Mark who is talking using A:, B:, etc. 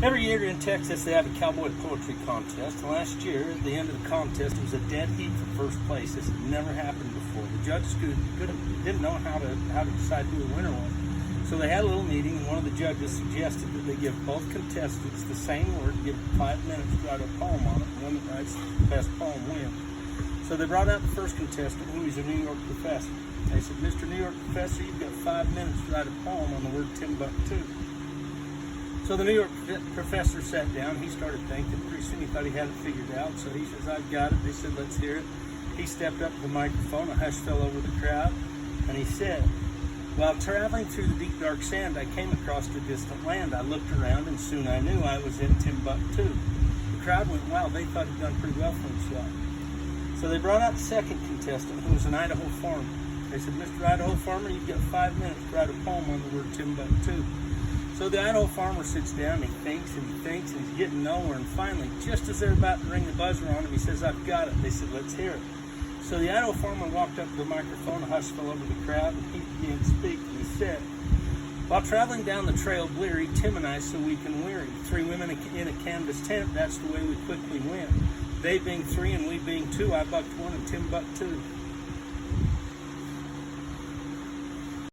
A: Every year in Texas, they have a cowboy poetry contest. Last year, at the end of the contest, it was a dead heat for first place. This had never happened before. The judges didn't know how to decide who the winner was. So they had a little meeting, and one of the judges suggested that they give both contestants the same word, give 5 minutes to write a poem on it, and one that writes the best poem wins. So they brought out the first contestant, who was a New York professor. They said, "Mr. New York professor, you've got 5 minutes to write a poem on the word Timbuktu." So the New York professor sat down. He started thinking. Pretty soon he thought he had it figured out. So he says, "I've got it." They said, "Let's hear it." He stepped up to the microphone. A hush fell over the crowd. And he said, "While traveling through the deep dark sand, I came across a distant land. I looked around and soon I knew I was in Timbuktu." The crowd went, wow, they thought he'd done pretty well for himself. So they brought out the second contestant, who was an Idaho farmer. They said, "Mr. Idaho farmer, you've got 5 minutes to write a poem on the word Timbuktu." So the Idaho farmer sits down, and he thinks, and he's getting nowhere. And finally, just as they're about to ring the buzzer on him, he says, "I've got it." They said, "Let's hear it." So the Idaho farmer walked up to the microphone, a hush fell over the crowd, and he began to speak. And he said, "While traveling down the trail bleary, Tim and I so weak and weary, 3 women in a canvas tent, that's the way we quickly went. They being 3 and we being 2, I bucked 1 and Tim bucked 2.